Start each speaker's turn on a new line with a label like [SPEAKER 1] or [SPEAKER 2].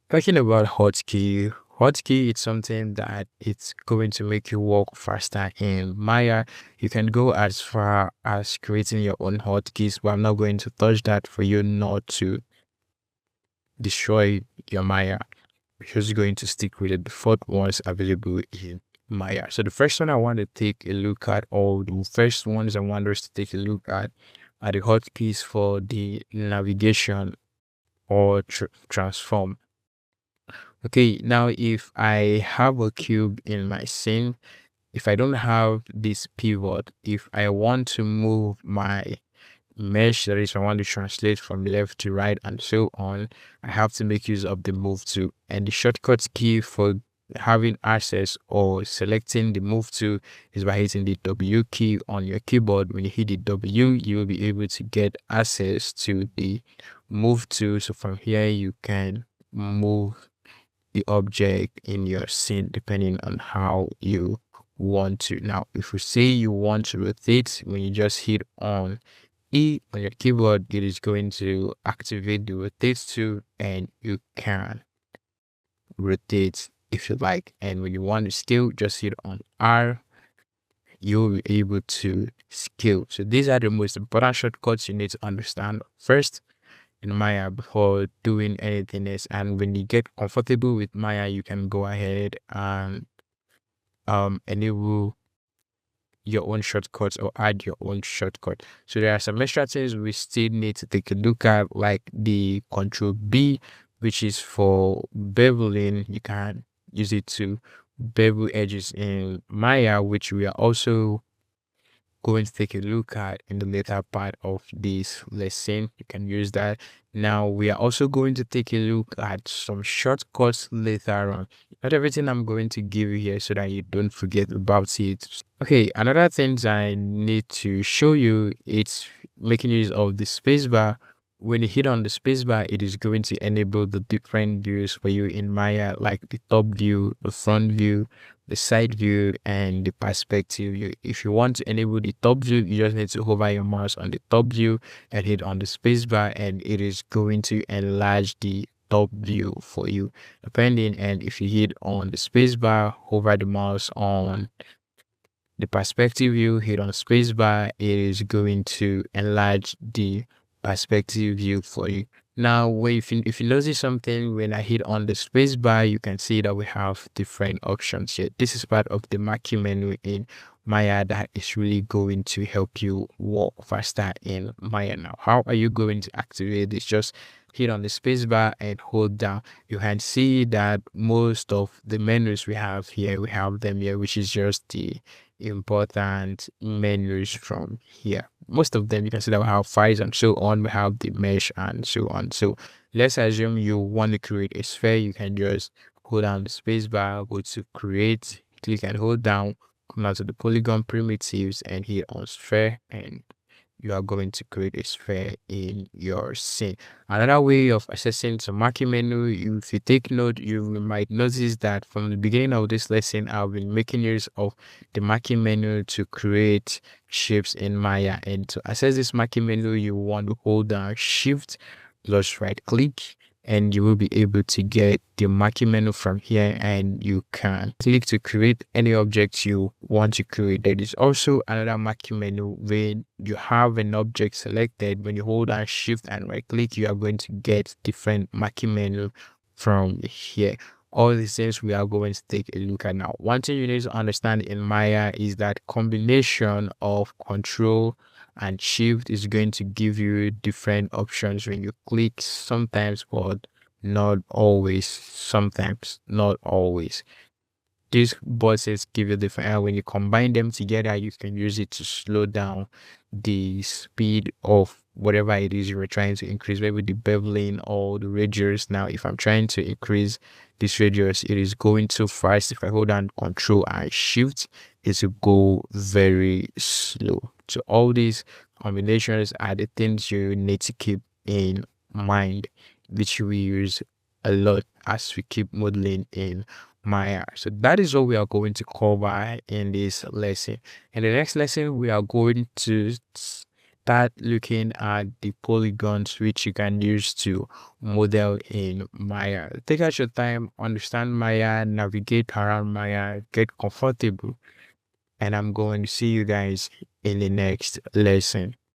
[SPEAKER 1] Talking about hotkey is something that it's going to make you work faster in Maya. You can go as far as creating your own hotkeys, but I'm not going to touch that for you not to destroy your Maya. We're just going to stick with the default ones available in Maya. So the first one I want to take a look at, or the first ones I want us to take a look at, are the hotkeys for the navigation or transform. Okay, now if I have a cube in my scene, if I don't have this pivot, if I want to move my mesh, that is, I want to translate from left to right and so on, I have to make use of the move to. And the shortcut key for having access or selecting the move to is by hitting the W key on your keyboard. When you hit the W, you will be able to get access to the move to. So from here, you can move the object in your scene depending on how you want to. Now, if you say you want to rotate, when you just hit on E on your keyboard, it is going to activate the rotate tool and you can rotate if you like. And when you want to scale, just hit on R, you'll be able to scale. So these are the most important shortcuts you need to understand first in Maya before doing anything else. And when you get comfortable with Maya, you can go ahead and enable your own shortcuts or add your own shortcut. So there are some extra things we still need to take a look at, like the Control B, which is for beveling. You can use it to bevel edges in Maya, which we are also going to take a look at in the later part of this lesson. You can use that. Now we are also going to take a look at some shortcuts later on. Not everything I'm going to give you here so that you don't forget about it. Okay, another thing I need to show you, it's making use of the spacebar. When you hit on the spacebar, it is going to enable the different views for you in Maya, like the top view, the front view, the side view, and the perspective view. If you want to enable the top view, you just need to hover your mouse on the top view and hit on the spacebar, and it is going to enlarge the top view for you depending. And if you hit on the spacebar, hover the mouse on the perspective view, hit on spacebar, it is going to enlarge the perspective view for you. Now, if you notice something, when I hit on the spacebar, you can see that we have different options here. This is part of the marquee menu in Maya that is really going to help you walk faster in Maya. Now, how are you going to activate this? Just hit on the spacebar and hold down. You can see that most of the menus we have here, we have them here, which is just the important menus from here. Most of them, you can see that we have files and so on. We have the mesh and so on. So let's assume you want to create a sphere. You can just hold down the spacebar, go to create, click and hold down, come down to the polygon primitives and hit on sphere, and you are going to create a sphere in your scene. Another way of accessing the marquee menu, if you take note, you might notice that from the beginning of this lesson, I've been making use of the marquee menu to create shapes in Maya. And to access this marquee menu, you want to hold down Shift plus right click, and you will be able to get the marquee menu from here, and you can click to create any object you want to create. There is also another marquee menu when you have an object selected. When you hold down Shift and right click, you are going to get different marquee menu from here. All these things we are going to take a look at now. One thing you need to understand in Maya is that combination of Control and Shift is going to give you different options when you click, sometimes, but not always. Sometimes, not always. These buttons give you different, and when you combine them together, you can use it to slow down the speed of whatever it is you were trying to increase, maybe the beveling or the radius. Now, if I'm trying to increase this radius, it is going too fast. If I hold down Control and Shift, it will go very slow. So all these combinations are the things you need to keep in mind, which we use a lot as we keep modeling in Maya. So that is what we are going to cover in this lesson. In the next lesson, we are going to start looking at the polygons which you can use to model in Maya. Take out your time, understand Maya, navigate around Maya, get comfortable, and I'm going to see you guys in the next lesson.